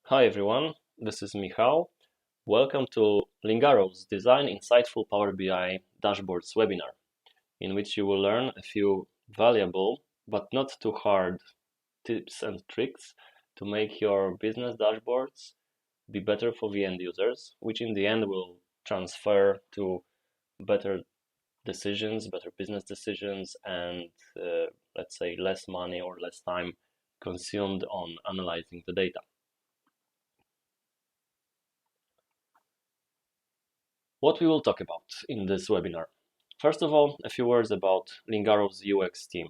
Hi everyone, this is Michał. Welcome to Lingaro's Design Insightful Power BI Dashboards webinar, in which you will learn a few valuable but not too hard tips and tricks to make your business dashboards be better for the end users, which in the end will transfer to better decisions, better business decisions, and let's say less money or less time consumed on analyzing the data. What we will talk about in this webinar. First of all, a few words about Lingaro's UX team.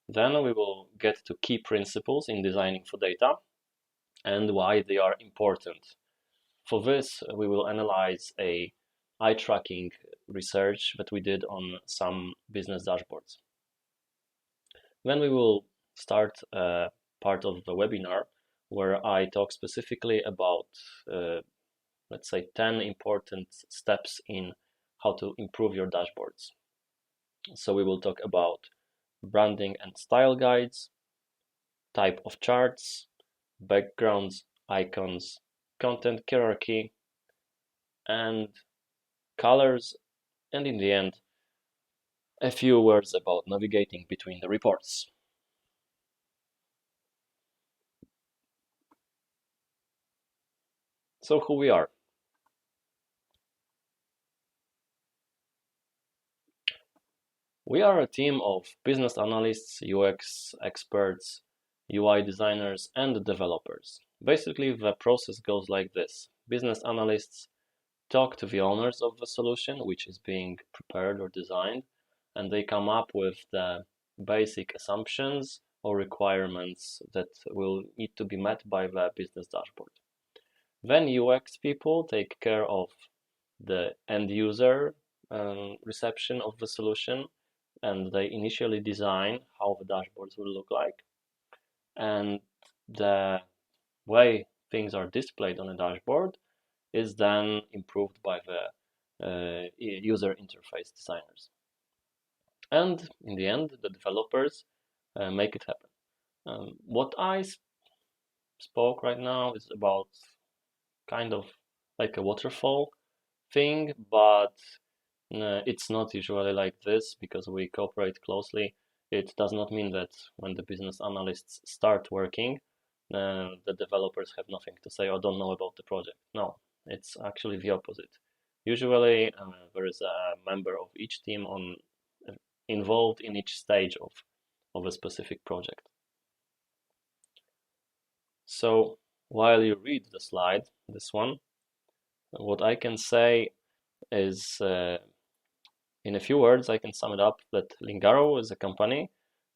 Then we will get to key principles in designing for data and why they are important. For this, we will analyze a eye tracking research that we did on some business dashboards. Then we will start a part of the webinar where I talk specifically about let's say 10 important steps in how to improve your dashboards. So we will talk about branding and style guides, type of charts, backgrounds, icons, content hierarchy, and colors, and in the end, a few words about navigating between the reports. So who we are. We are a team of business analysts, UX experts, UI designers, and developers. Basically, the process goes like this. Business analysts talk to the owners of the solution, which is being prepared or designed, and they come up with the basic assumptions or requirements that will need to be met by the business dashboard. Then UX people take care of the end user reception of the solution, and they initially design how the dashboards will look like. And the way things are displayed on a dashboard is then improved by the user interface designers. And in the end, the developers make it happen. What I spoke right now is about kind of like a waterfall thing, but it's not usually like this because we cooperate closely. It does not mean that when the business analysts start working, the developers have nothing to say or don't know about the project. No, it's actually the opposite. Usually, there is a member of each team involved in each stage of a specific project. So while you read the slide, this one, what I can say is in a few words, I can sum it up that Lingaro is a company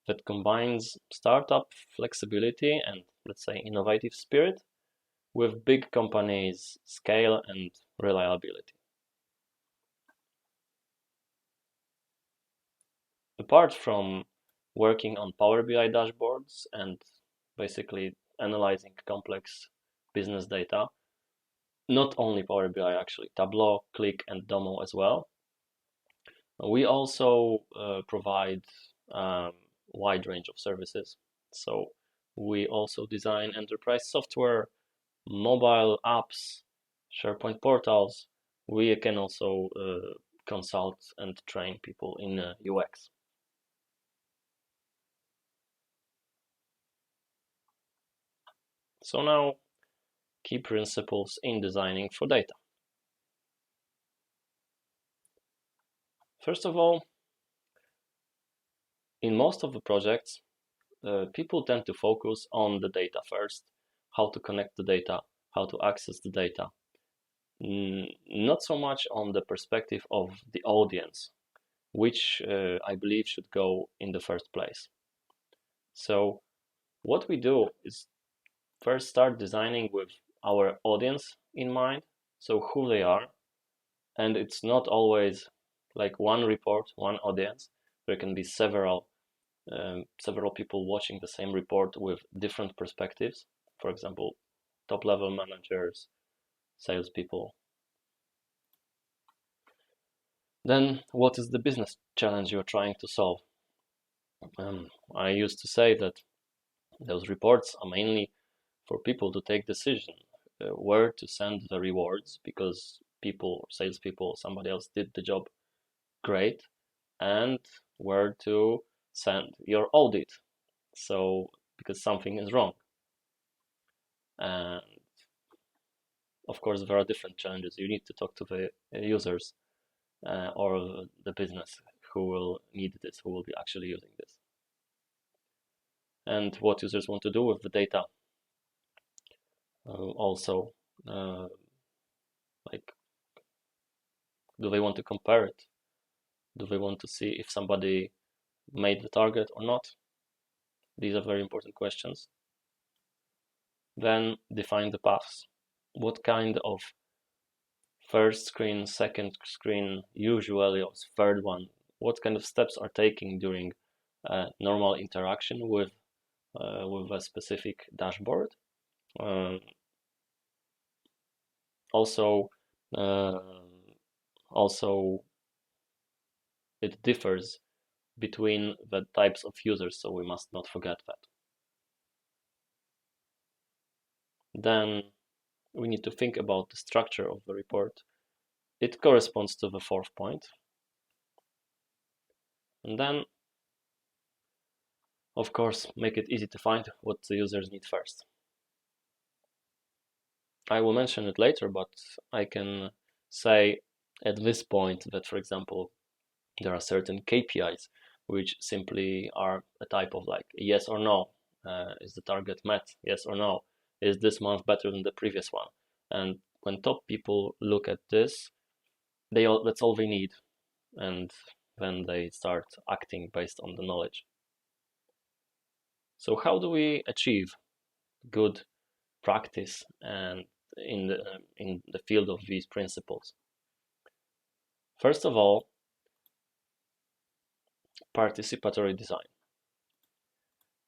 that combines startup flexibility and, let's say, innovative spirit with big companies' scale and reliability. Apart from working on Power BI dashboards and basically analyzing complex business data, not only Power BI actually, Tableau, Click, and Domo as well, we also provide wide range of services. So we also design enterprise software, mobile apps, SharePoint portals. We can also consult and train people in UX. So now, key principles in designing for data. First of all, in most of the projects, people tend to focus on the data first, how to connect the data, how to access the data. Not so much on the perspective of the audience, which I believe should go in the first place. So what we do is first start designing with our audience in mind, so who they are, and it's not always like one report, one audience. There can be several people watching the same report with different perspectives. For example, top-level managers, salespeople. Then, what is the business challenge you're trying to solve? I used to say that those reports are mainly for people to take decision where to send the rewards, because people, salespeople, somebody else did the job great, and where to send your audit, so because something is wrong. And of course, there are different challenges. You need to talk to the users or the business who will need this, who will be actually using this, and what users want to do with the data. Also, like, do they want to compare it? Do they want to see if somebody made the target or not? These are very important questions. Then define the paths. What kind of first screen, second screen, usually or third one, what kind of steps are taking during normal interaction with a specific dashboard? Also, it differs between the types of users, so we must not forget that. Then we need to think about the structure of the report. It corresponds to the fourth point. And then, of course, make it easy to find what the users need first. I will mention it later, but I can say at this point that, for example, there are certain KPIs which simply are a type of like yes or no. Is the target met? Yes or no? Is this month better than the previous one? And when top people look at this, that's all they need, and then they start acting based on the knowledge. So how do we achieve good practice and in the field of these principles? First of all, participatory design,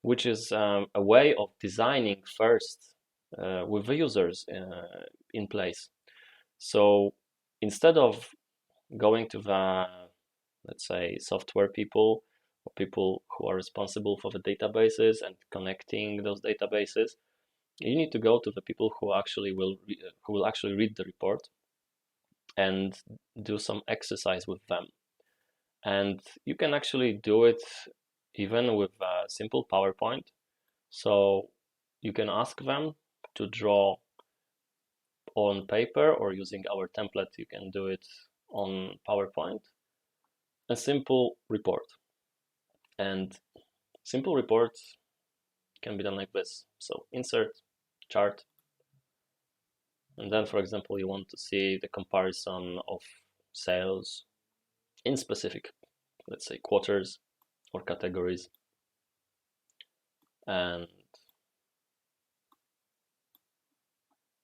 which is a way of designing first with the users in place. So instead of going to the, let's say, software people or people who are responsible for the databases and connecting those databases, you need to go to the people who will actually read the report and do some exercise with them. And you can actually do it even with a simple PowerPoint. So you can ask them to draw on paper, or using our template, you can do it on PowerPoint, a simple report. And simple reports can be done like this. So insert, chart, and then, for example, you want to see the comparison of sales in specific, let's say, quarters or categories. And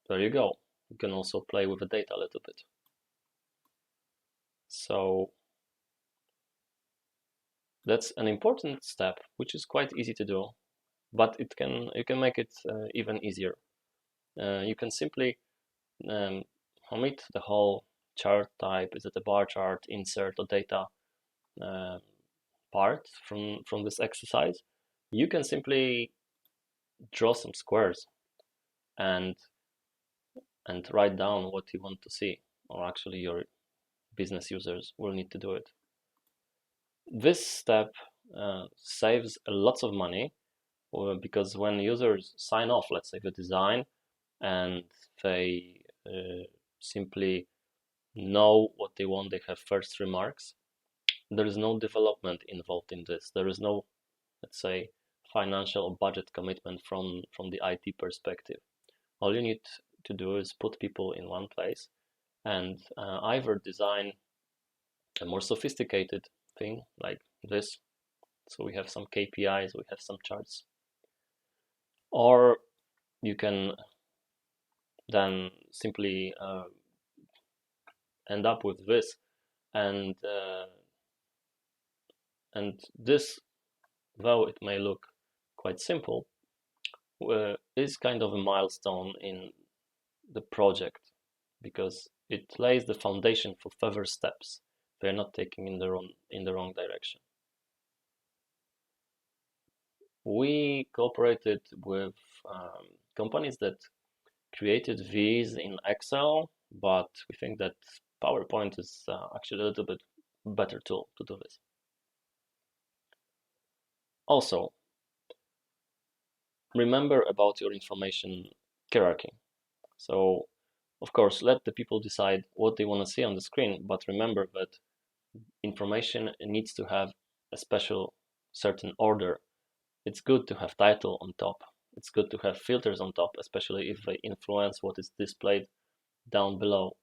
there you go. You can also play with the data a little bit. So that's an important step, which is quite easy to do, but you can make it even easier. You can simply omit the whole chart type. Is it a bar chart, insert, or data part from this exercise? You can simply draw some squares and write down what you want to see, or actually your business users will need to do it. This step saves a lot of money, because when users sign off, let's say, the design, and they simply know what they want, they have first remarks, there is no development involved in this. There is no, let's say, financial or budget commitment from the IT perspective. All you need to do is put people in one place and either design a more sophisticated thing like this. So we have some KPIs, we have some charts, or you can then simply end up with this, and this, though it may look quite simple, is kind of a milestone in the project, because it lays the foundation for further steps. They're not taking in the wrong direction. We cooperated with companies that created these in Excel, but we think that PowerPoint is actually a little bit better tool to do this. Also, remember about your information hierarchy. So, of course, let the people decide what they want to see on the screen, but remember that information needs to have a special certain order. It's good to have title on top. It's good to have filters on top, especially if they influence what is displayed down below.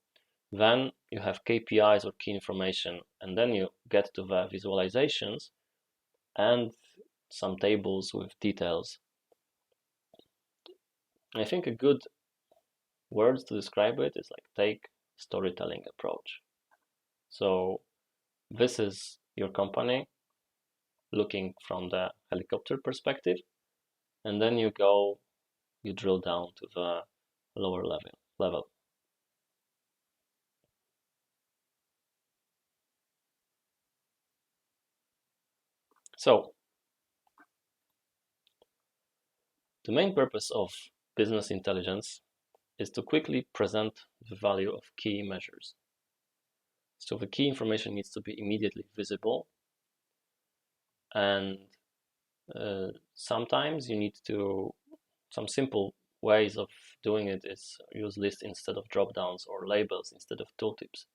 Then you have KPIs or key information, and then you get to the visualizations and some tables with details. I think a good word to describe it is like take storytelling approach. So this is your company looking from the helicopter perspective, and then you drill down to the lower level. So the main purpose of business intelligence is to quickly present the value of key measures. So the key information needs to be immediately visible, and sometimes you need to, some simple ways of doing it is use lists instead of drop downs or labels instead of tooltips.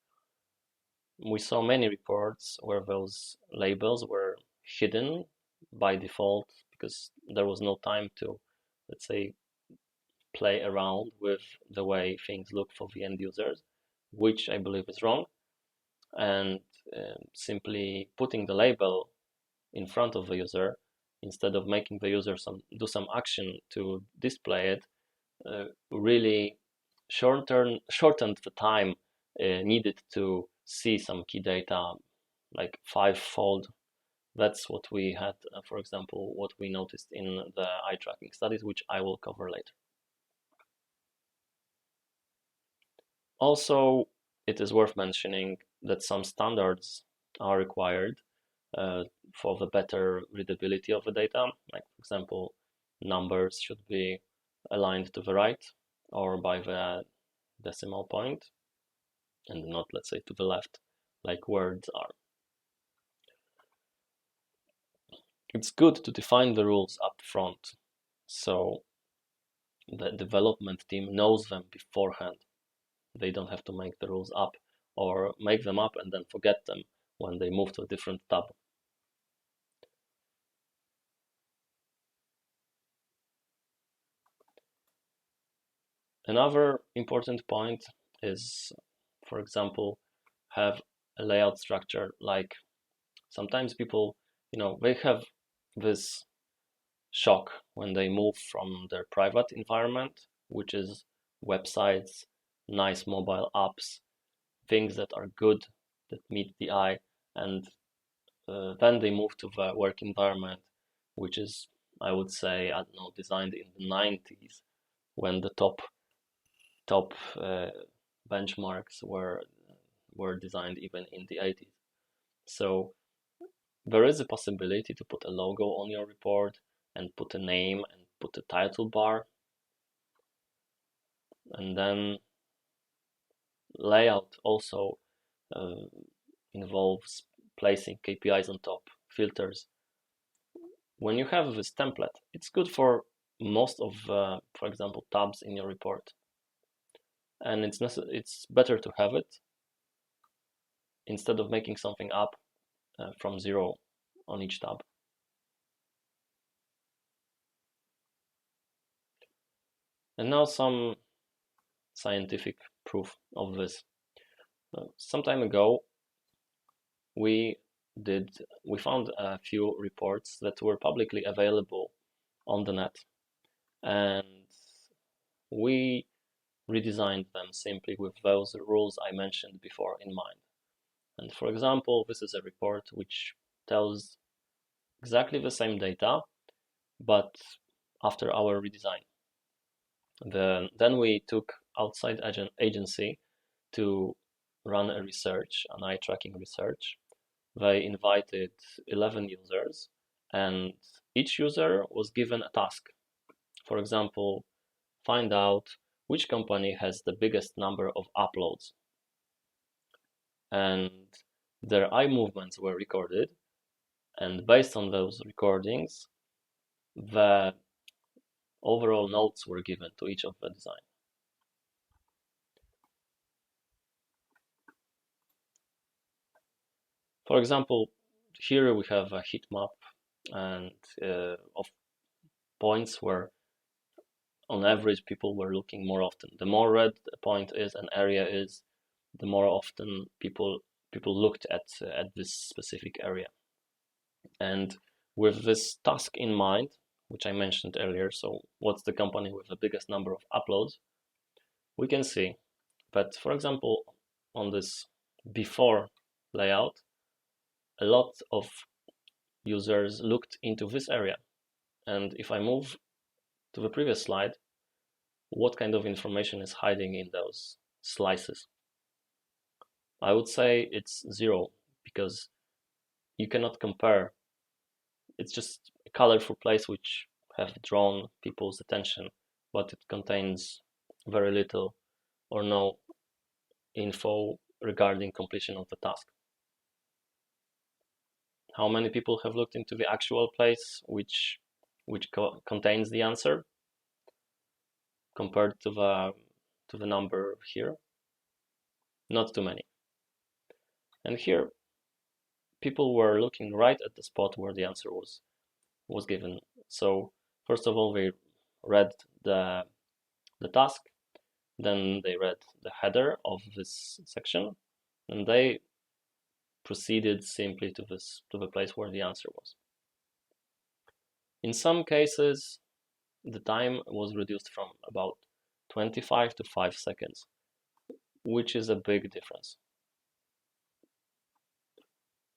We saw many reports where those labels were hidden by default because there was no time to, let's say, play around with the way things look for the end users, which I believe is wrong. And simply putting the label in front of the user instead of making the user do some action to display it really shortened the time needed to see some key data, like 5-fold. That's what we had, for example, what we noticed in the eye tracking studies, which I will cover later. Also, it is worth mentioning that some standards are required for the better readability of the data. Like, for example, numbers should be aligned to the right or by the decimal point and not, let's say, to the left, like words are. It's good to define the rules up front so the development team knows them beforehand. They don't have to make the rules up or make them up and then forget them when they move to a different tab. Another important point is, for example, have a layout structure. Like sometimes people, they have this shock when they move from their private environment, which is websites, nice mobile apps, things that are good, that meet the eye, and then they move to the work environment, which is, I would say, I don't know, designed in the 90s when the top benchmarks were designed even in the 80s. So there is a possibility to put a logo on your report and put a name and put a title bar. And then layout also involves placing KPIs on top, filters. When you have this template, it's good for most of, for example, tabs in your report. And it's better to have it instead of making something up from zero on each tab. And now some scientific proof of this. Some time ago, we found a few reports that were publicly available on the net, and we redesigned them simply with those rules I mentioned before in mind. And for example, this is a report which tells exactly the same data, but after our redesign. Then we took outside agency to run a research, an eye tracking research. They invited 11 users, and each user was given a task. For example, find out which company has the biggest number of uploads. And their eye movements were recorded, and based on those recordings, the overall notes were given to each of the design. For example, here we have a heat map and of points where on average people were looking more often. The more red a point is, an area is, the more often people looked at this specific area. And with this task in mind, which I mentioned earlier, so what's the company with the biggest number of uploads, we can see that, for example, on this before layout, a lot of users looked into this area. And if I move to the previous slide, what kind of information is hiding in those slices? I would say it's 0, because you cannot compare. It's just a colorful place which have drawn people's attention, but it contains very little or no info regarding completion of the task. How many people have looked into the actual place which contains the answer compared to the number here? Not too many. And here, people were looking right at the spot where the answer was given. So first of all, they read the task, then they read the header of this section, and they proceeded simply to the place where the answer was. In some cases, the time was reduced from about 25 to 5 seconds, which is a big difference.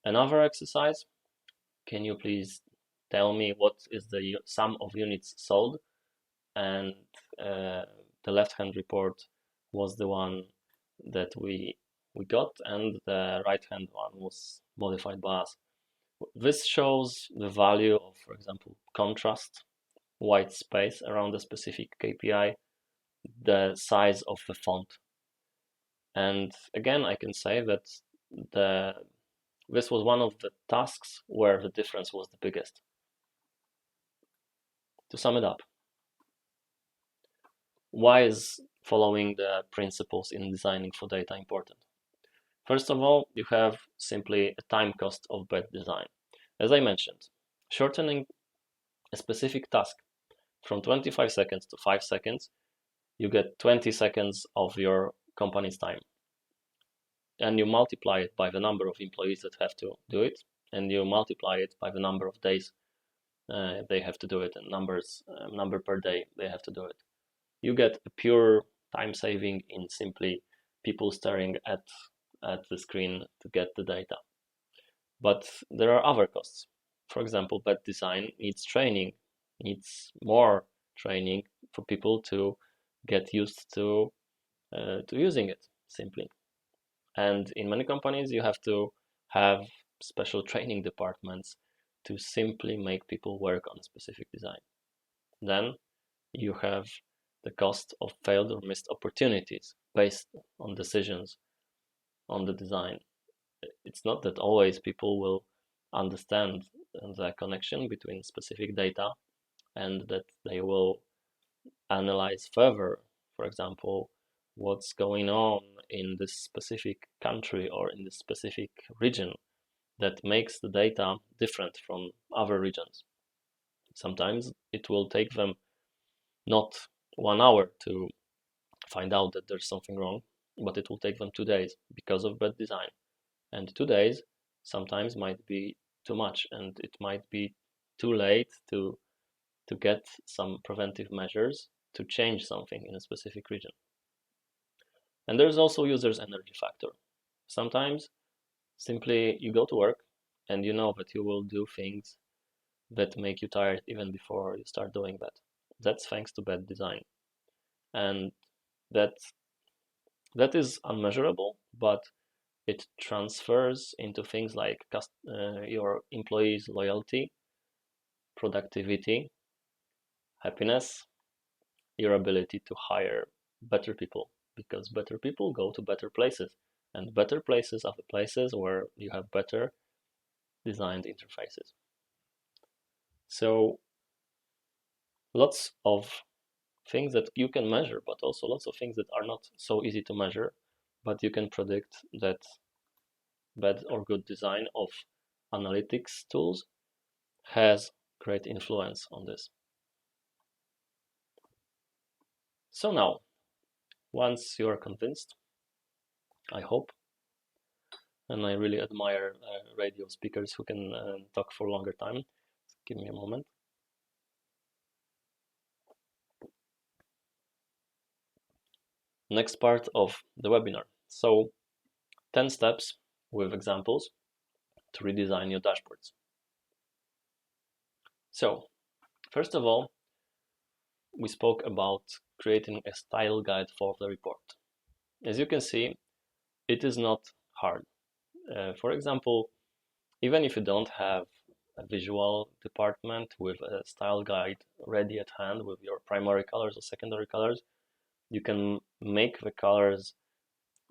Another exercise, can you please tell me what is the sum of units sold? And the left-hand report was the one that we got, and the right-hand one was modified by us. This shows the value of, for example, contrast, white space around a specific KPI, the size of the font. And again, I can say that this was one of the tasks where the difference was the biggest. To sum it up, why is following the principles in designing for data important? First of all, you have simply a time cost of bad design. As I mentioned, shortening a specific task from 25 seconds to 5 seconds, you get 20 seconds of your company's time. And you multiply it by the number of employees that have to do it, and you multiply it by the number of days they have to do it, and number per day they have to do it. You get a pure time saving in simply people staring at the screen to get the data. But there are other costs. For example, bad design needs training, needs more training for people to get used to using it simply. And in many companies, you have to have special training departments to simply make people work on a specific design. Then you have the cost of failed or missed opportunities based on decisions on the design. It's not that always people will understand the connection between specific data and that they will analyze further, for example, what's going on in this specific country or in this specific region that makes the data different from other regions. Sometimes it will take them not 1 hour to find out that there's something wrong, but it will take them 2 days because of bad design. And 2 days sometimes might be too much, and it might be too late to get some preventive measures to change something in a specific region. And there's also users' energy factor. Sometimes simply you go to work and you know that you will do things that make you tired even before you start doing that. That's thanks to bad design. And that is unmeasurable, but it transfers into things like your employees' loyalty, productivity, happiness, your ability to hire better people, because better people go to better places, and better places are the places where you have better designed interfaces. So lots of things that you can measure, but also lots of things that are not so easy to measure, but you can predict that bad or good design of analytics tools has great influence on this. So now, once you are convinced, I hope, and I really admire radio speakers who can talk for a longer time. Give me a moment. Next part of the webinar. So 10 steps with examples to redesign your dashboards. So first of all, we spoke about creating a style guide for the report. As you can see, it is not hard. For example, even if you don't have a visual department with a style guide ready at hand with your primary colors or secondary colors, you can make the colors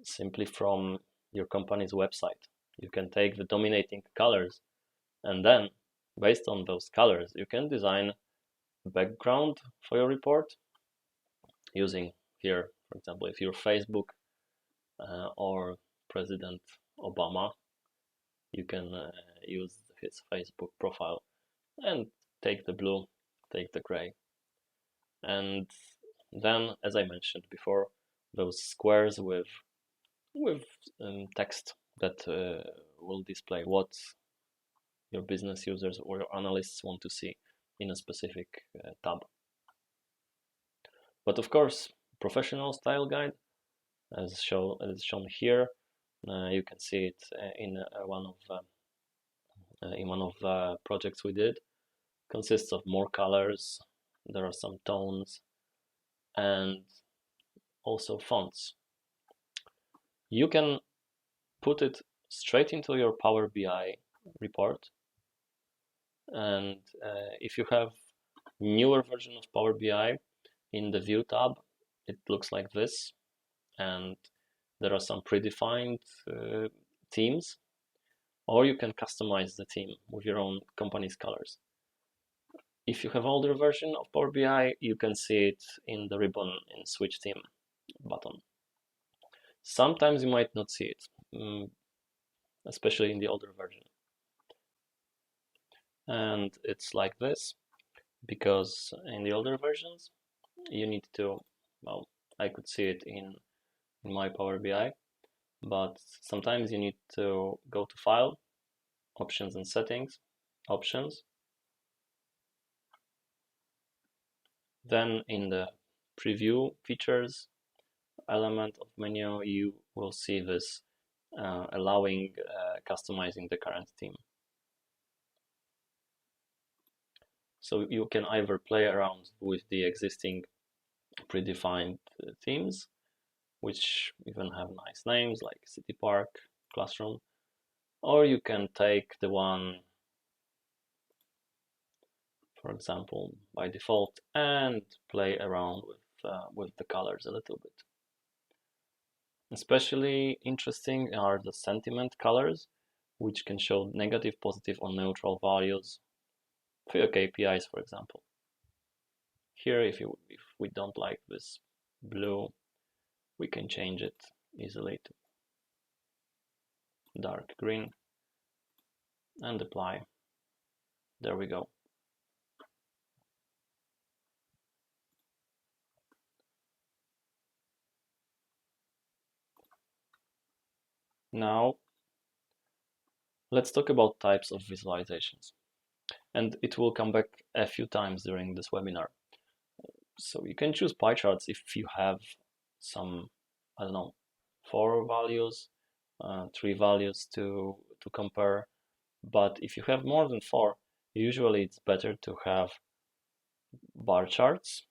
simply from your company's website. You can take the dominating colors, and then based on those colors, you can design a background for your report using here, for example, if you're Facebook or President Obama, you can use his Facebook profile and take the blue, take the gray. And then, as I mentioned before, those squares with text that will display what your business users or your analysts want to see in a specific tab. But of course, professional style guide, as shown here, you can see it in one of the projects we did. Consists of more colors. There are some tones and also fonts. You can put it straight into your Power BI report, and if you have newer version of Power BI, in the View tab, it looks like this, and there are some predefined themes, or you can customize the theme with your own company's colors. If you have older version of Power BI, you can see it in the ribbon in Switch Theme button. Sometimes you might not see it, especially in the older version. And it's like this, because in the older versions, you need to, well, I could see it in my Power BI, but sometimes you need to go to File, Options and Settings, Options. Then in the Preview Features element of menu, you will see this allowing customizing the current theme. So you can either play around with the existing predefined themes, which even have nice names like City Park, Classroom, or you can take the one, for example, by default, and play around with the colors a little bit. Especially interesting are the sentiment colors, which can show negative, positive, or neutral values for your KPIs, for example. Here, if we don't like this blue, we can change it easily to dark green and apply. There we go. Now, let's talk about types of visualizations. And it will come back a few times during this webinar. So you can choose pie charts if you have some, I don't know, 4 values, 3 values to compare. But if you have more than 4, usually it's better to have bar charts.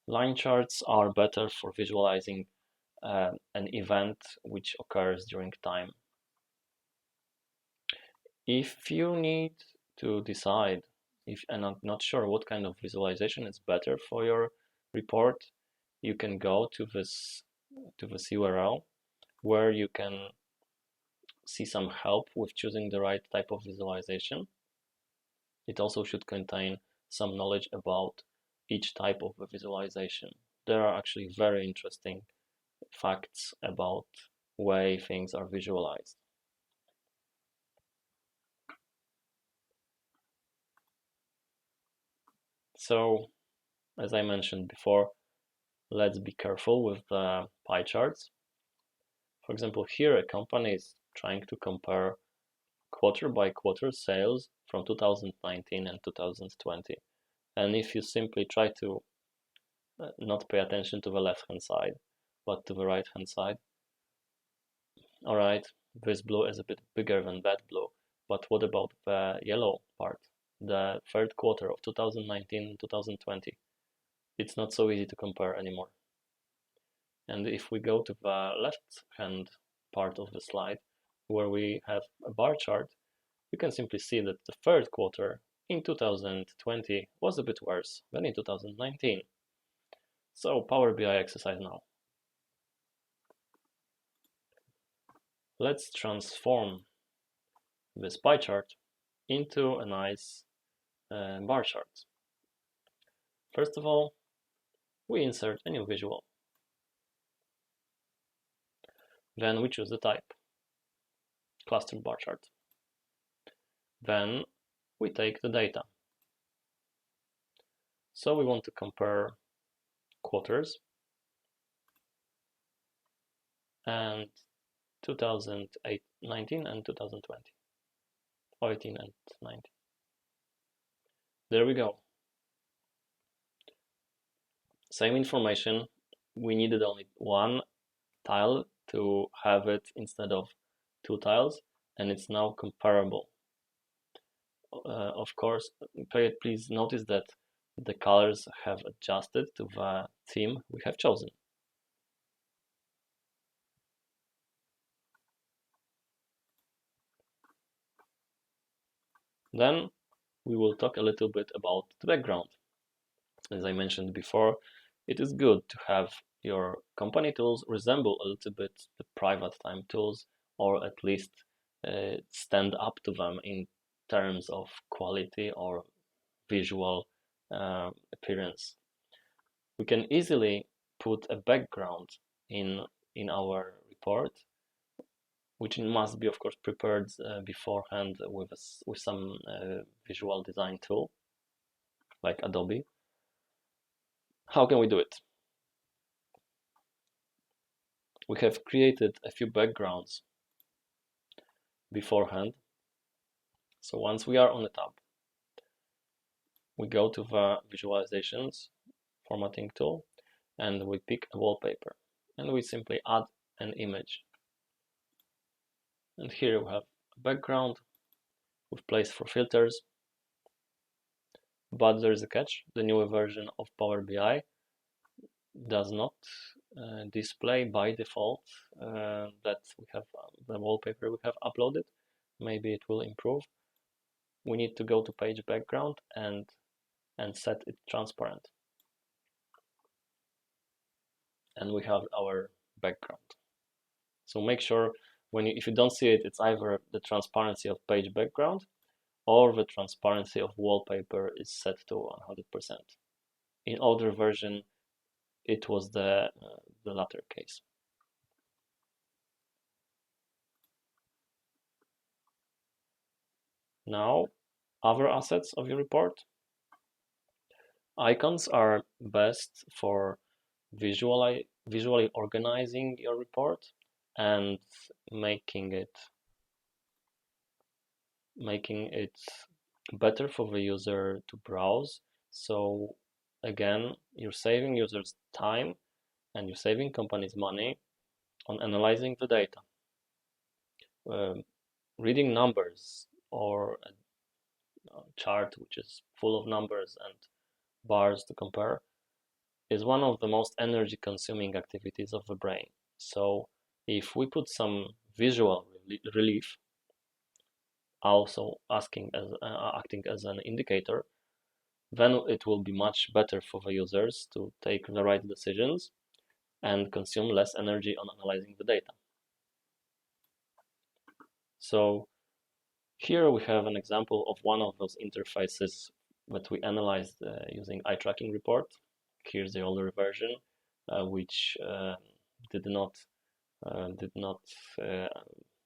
Line charts are better for visualizing an event which occurs during time. If you need to decide, if and I'm not sure what kind of visualization is better for your report, you can go to this URL where you can see some help with choosing the right type of visualization. It also should contain some knowledge about each type of visualization. There are actually very interesting facts about way things are visualized. So, as I mentioned before, let's be careful with the pie charts. For example, here a company is trying to compare quarter by quarter sales from 2019 and 2020. And if you simply try to not pay attention to the left-hand side, but to the right-hand side, all right, this blue is a bit bigger than that blue, but what about the yellow part, the third quarter of 2019 and 2020? It's not so easy to compare anymore. And if we go to the left-hand part of the slide, where we have a bar chart, you can simply see that the third quarter in 2020 was a bit worse than in 2019. So Power BI exercise now. Let's transform this pie chart into a nice bar chart. First of all, we insert a new visual. Then we choose the type, cluster bar chart. Then we take the data. So we want to compare quarters and 2019 and 2020, 18 and 19. There we go. Same information. We needed only one tile to have it instead of two tiles, and it's now comparable. Of course, please notice that the colors have adjusted to the theme we have chosen. Then we will talk a little bit about the background. As I mentioned before, it is good to have your company tools resemble a little bit the private time tools, or at least stand up to them in terms of quality or visual appearance. We can easily put a background in our report, which must be, of course, prepared beforehand with some visual design tool like Adobe. How can we do it? We have created a few backgrounds beforehand. So once we are on the tab, we go to the visualizations formatting tool and we pick a wallpaper and we simply add an image. And here we have a background with place for filters. But there is a catch. The newer version of Power BI does not display by default that we have the wallpaper we have uploaded. Maybe it will improve. We need to go to page background and set it transparent. And we have our background. So make sure if you don't see it, it's either the transparency of page background or the transparency of wallpaper is set to 100%. In older version, it was the latter case. Now, other assets of your report. Icons are best for visually organizing your report and making it better for the user to browse. So again, you're saving users time and you're saving companies money on analyzing the data. Reading numbers or a chart which is full of numbers and bars to compare is one of the most energy consuming activities of the brain. So if we put some visual relief, also acting as an indicator, then it will be much better for the users to take the right decisions and consume less energy on analyzing the data. So here we have an example of one of those interfaces that we analyzed using eye tracking report. Here's the older version, which did not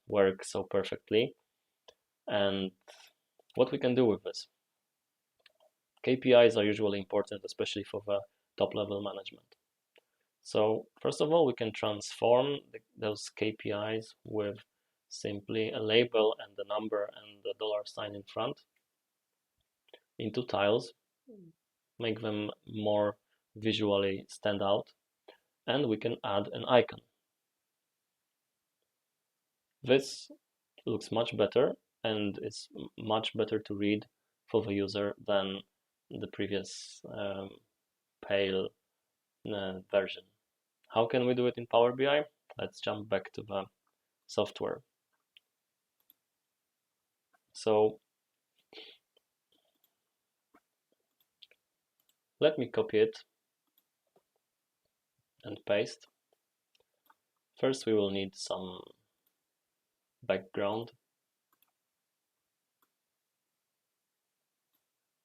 work so perfectly. And what we can do with this? KPIs are usually important, especially for the top-level management. So first of all, we can transform those KPIs with simply a label and the number and the dollar sign in front into tiles, make them more visually stand out, and we can add an icon. This looks much better and is much better to read for the user than the previous pale version. How can we do it in Power BI? Let's jump back to the software. So let me copy it and paste. First, we will need some background.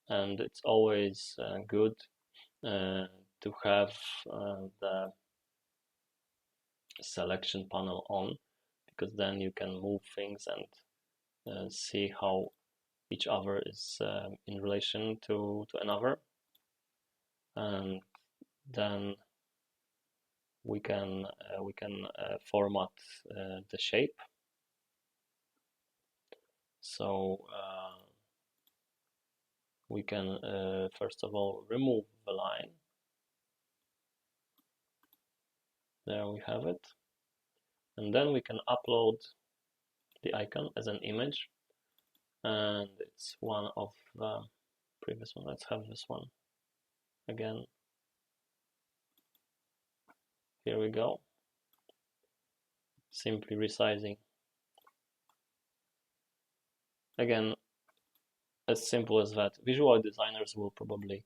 And it's always good to have the selection panel on, because then you can move things and see how each other is in relation to another. And then we can format the shape. So we can first of all remove the line. There we have it. And then we can upload the icon as an image. And it's one of the previous one. Let's have this one again. Here we go. Simply resizing. Again, as simple as that. Visual designers will probably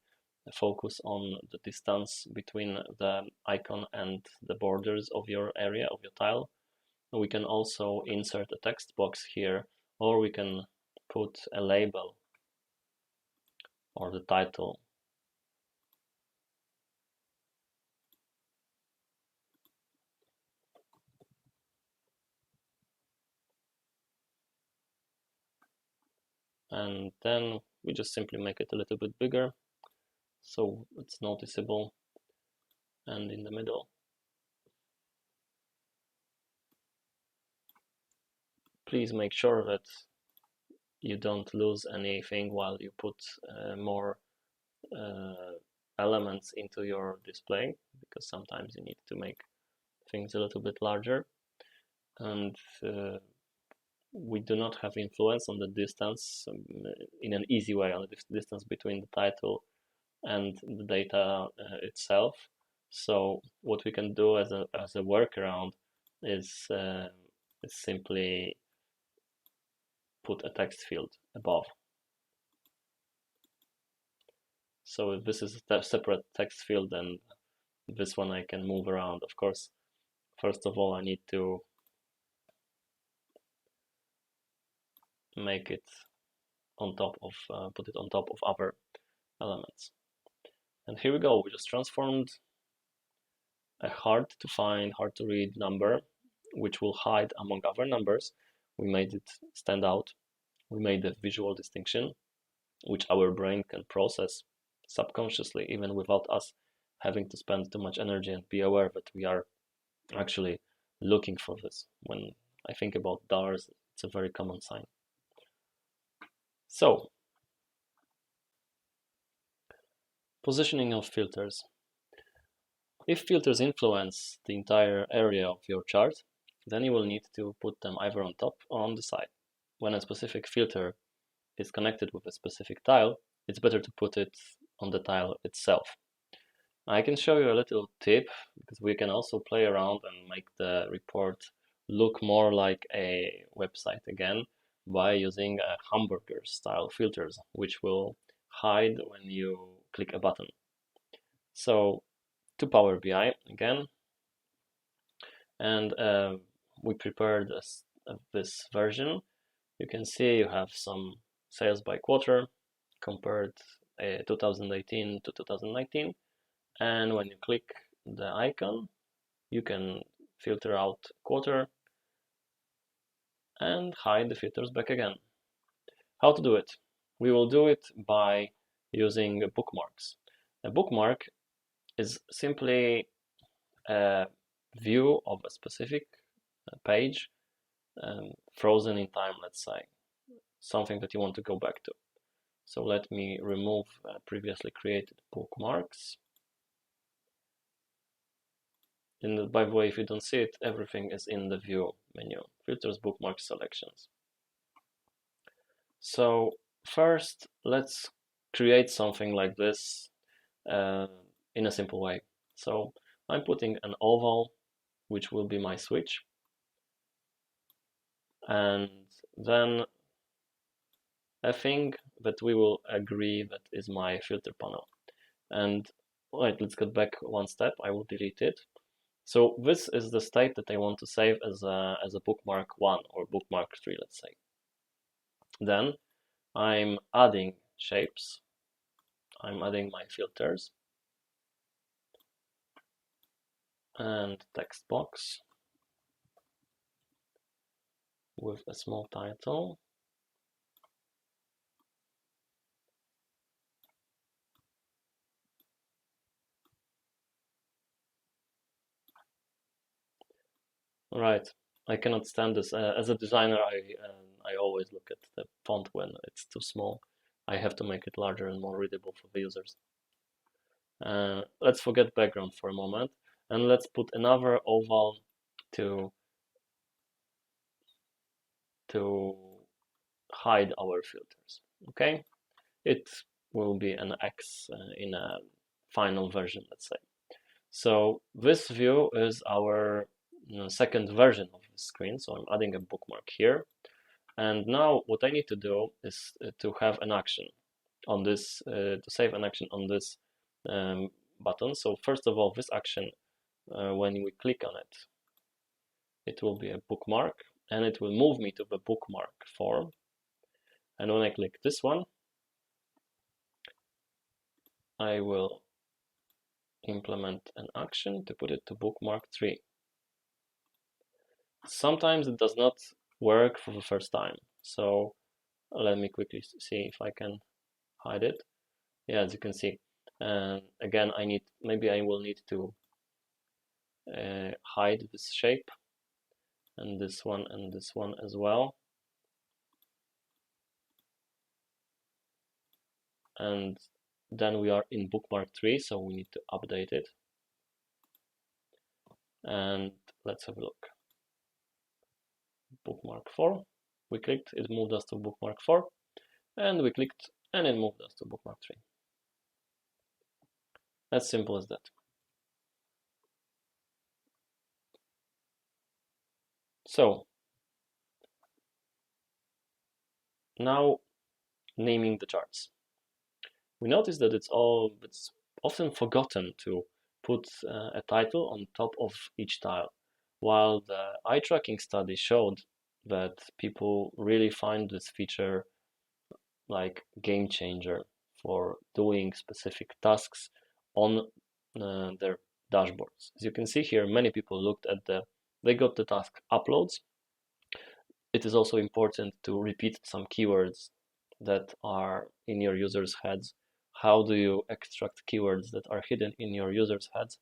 focus on the distance between the icon and the borders of your area, of your tile. We can also insert a text box here, or we can put a label or the title. And then we just simply make it a little bit bigger so it's noticeable, and in the middle. Please make sure that you don't lose anything while you put more elements into your display, because sometimes you need to make things a little bit larger. And we do not have influence on the distance in an easy way, on the distance between the title and the data itself. So what we can do as a workaround is simply put a text field above. So if this is a separate text field, then this one I can move around. Of course, first of all, I need to make it on top of, put it on top of other elements. And here we go. We just transformed a hard to find, hard to read number, which will hide among other numbers. We made it stand out. We made a visual distinction, which our brain can process subconsciously, even without us having to spend too much energy, and be aware that we are actually looking for this. When I think about dollars, it's a very common sign. So, positioning of filters. If filters influence the entire area of your chart, then you will need to put them either on top or on the side. When a specific filter is connected with a specific tile, it's better to put it on the tile itself. I can show you a little tip, because we can also play around and make the report look more like a website again by using hamburger style filters, which will hide when you click a button. So to Power BI again, and we prepared this version. You can see you have some sales by quarter compared 2018 to 2019, and when you click the icon, you can filter out quarter and hide the filters back again. How to do it? We will do it by using bookmarks. A bookmark is simply a view of a specific page frozen in time, let's say, something that you want to go back to. So let me remove previously created bookmarks. And by the way, if you don't see it, everything is in the view menu, filters, bookmarks, selections. So first, let's create something like this in a simple way. So I'm putting an oval, which will be my switch. And then a thing that we will agree that is my filter panel. And right, let's get back one step. I will delete it. So this is the state that I want to save as a bookmark 1 or bookmark 3, let's say. Then I'm adding shapes. I'm adding my filters and text box with a small title. Right, I cannot stand this. As a designer, I always look at the font when it's too small. I have to make it larger and more readable for the users. Let's forget background for a moment, and let's put another oval to hide our filters. Okay, it will be an X in a final version, let's say. So this view is our second version of the screen. So I'm adding a bookmark here. And now what I need to do is to have an action on this, to save an action on this button. So first of all, this action, when we click on it, it will be a bookmark and it will move me to the bookmark form. And when I click this one, I will implement an action to put it to bookmark 3. Sometimes it does not work for the first time. So let me quickly see if I can hide it. Yeah, as you can see. And again, maybe I will need to hide this shape and this one as well. And then we are in bookmark 3, so we need to update it. And let's have a look. Bookmark 4. We clicked, it moved us to bookmark 4. And we clicked, and it moved us to bookmark 3. As simple as that. So now naming the charts. We notice that it's often forgotten to put a title on top of each tile, while the eye tracking study showed that people really find this feature like game changer for doing specific tasks on their dashboards. As you can see here, many people looked at they got the task uploads. It is also important to repeat some keywords that are in your users' heads. How do you extract keywords that are hidden in your users' heads?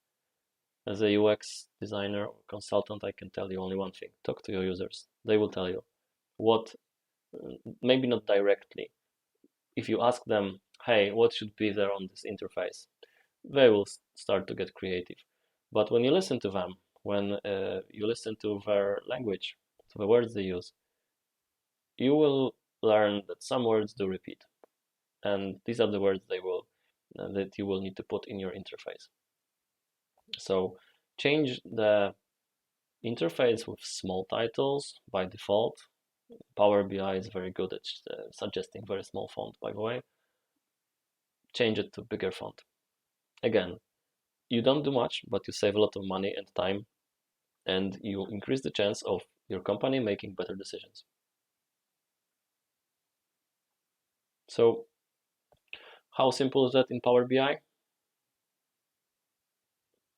As a UX designer or consultant, I can tell you only one thing: talk to your users. They will tell you what, maybe not directly. If you ask them, hey, what should be there on this interface? They will start to get creative. But when you listen to them, when you listen to their language, to the words they use, you will learn that some words do repeat. And these are the words that you will need to put in your interface. So change the interface with small titles by default. Power BI is very good at suggesting very small font, by the way. change it to bigger font. Again, you don't do much, but you save a lot of money and time, and you increase the chance of your company making better decisions. So how simple is that in Power BI?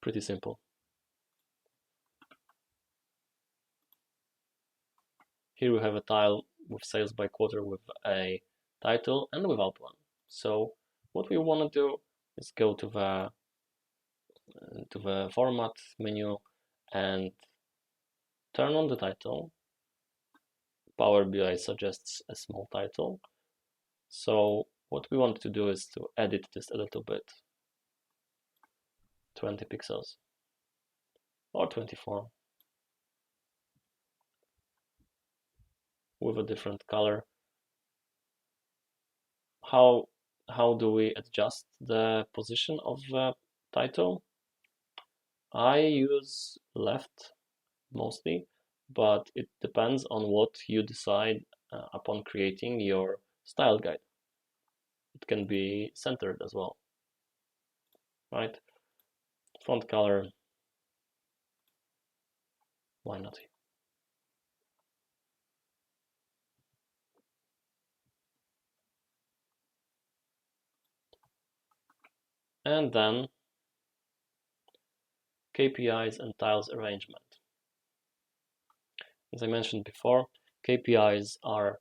Pretty simple. Here we have a tile with sales by quarter with a title and without one. So what we want to do is go to the format menu and turn on the title. Power BI suggests a small title. So what we want to do is to edit this a little bit. 20 pixels or 24 with a different color. How do we adjust the position of the title? I use left mostly, but it depends on what you decide upon creating your style guide. It can be centered as well, right? Font color, why not? And then KPIs and tiles arrangement. As I mentioned before, KPIs are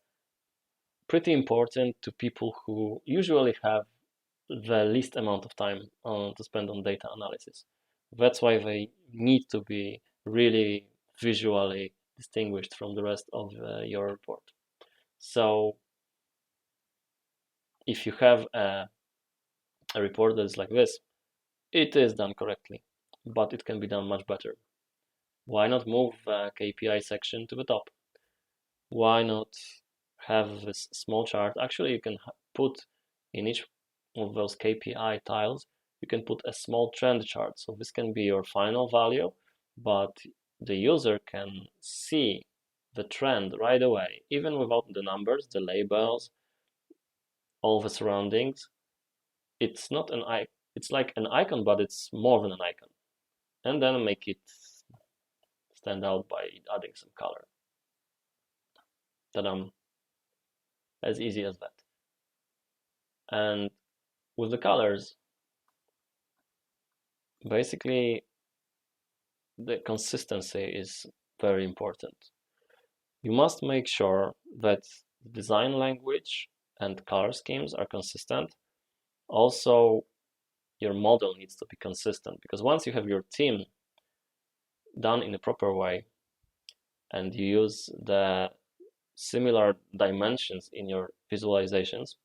pretty important to people who usually have the least amount of time to spend on data analysis. That's why they need to be really visually distinguished from the rest of your report. So if you have a report that is like this, it is done correctly, but it can be done much better. Why not move the KPI section to the top? Why not have this small chart? Actually, you can put in each of those KPI tiles, you can put a small trend chart. So this can be your final value, but the user can see the trend right away, even without the numbers, the labels, all the surroundings. It's not an icon. It's like an icon, but it's more than an icon. And then make it stand out by adding some color. Ta-da! As easy as that. And with the colors, basically the consistency is very important. You must make sure that design language and color schemes are consistent. Also, your model needs to be consistent, because once you have your theme done in a proper way and you use the similar dimensions in your visualizations,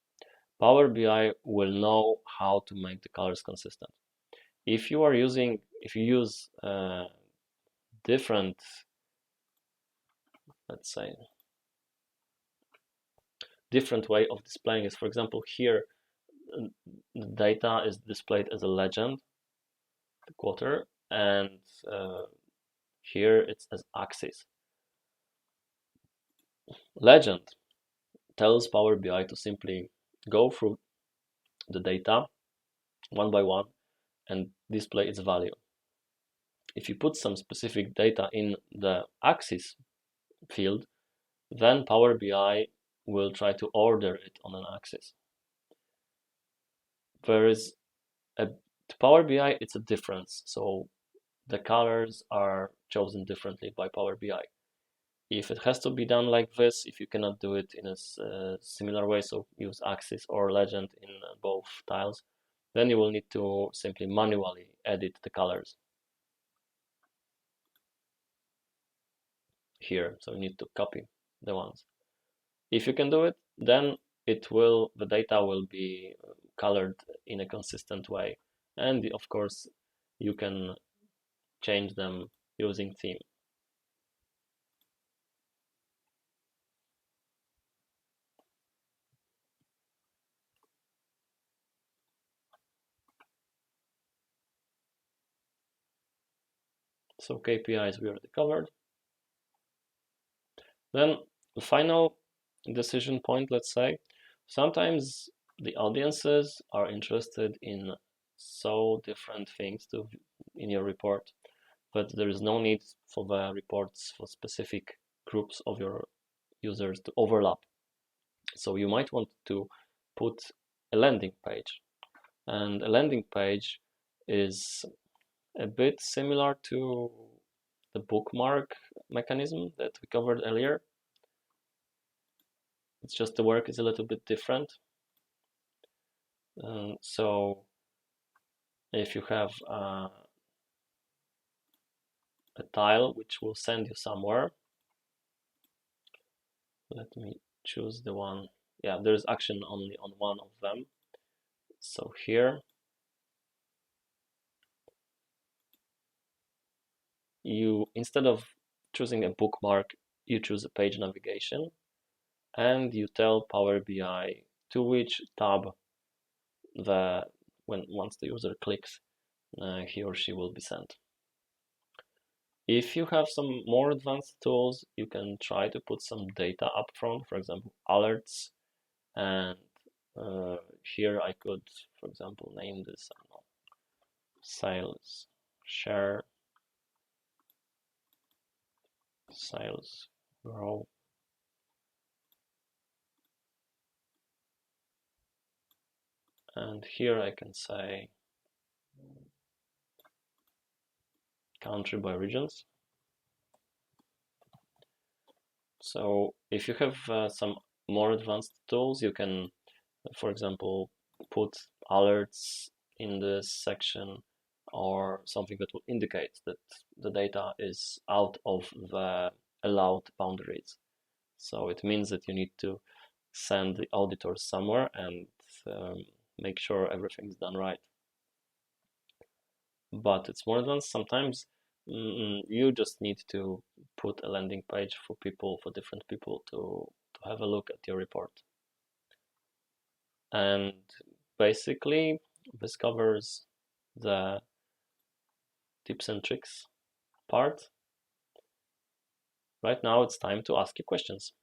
Power BI will know how to make the colors consistent. If you use different, let's say, different way of displaying it. For example, here the data is displayed as a legend, the quarter, and here it's as axis. Legend tells Power BI to simply go through the data one by one and display its value. If you put some specific data in the axis field, then Power BI will try to order it on an axis. There is to Power BI, it's a difference. So the colors are chosen differently by Power BI. If it has to be done like this, if you cannot do it in a similar way, so use axis or legend in both tiles, then you will need to simply manually edit the colors here. So you need to copy the ones. If you can do it, then the data will be colored in a consistent way. And of course, you can change them using theme. So KPIs we already covered. Then the final decision point, let's say, sometimes the audiences are interested in so different things in your report, but there is no need for the reports for specific groups of your users to overlap. So you might want to put a landing page, and a landing page is a bit similar to the bookmark mechanism that we covered earlier. It's just the work is a little bit different. So if you have a tile which will send you somewhere, let me choose the one. Yeah, there's action only on one of them. So here you, instead of choosing a bookmark, you choose a page navigation, and you tell Power BI to which tab once the user clicks, he or she will be sent. If you have some more advanced tools, you can try to put some data up front, for example, alerts. And here I could, for example, name this, I don't know, sales share, sales grow. And here I can say country by regions. So if you have some more advanced tools, you can, for example, put alerts in this section or something that will indicate that the data is out of the allowed boundaries. So it means that you need to send the auditors somewhere and make sure everything's done right. But it's more advanced. Sometimes you just need to put a landing page for different people to have a look at your report. And basically, this covers the tips and tricks part. Right now, it's time to ask you questions.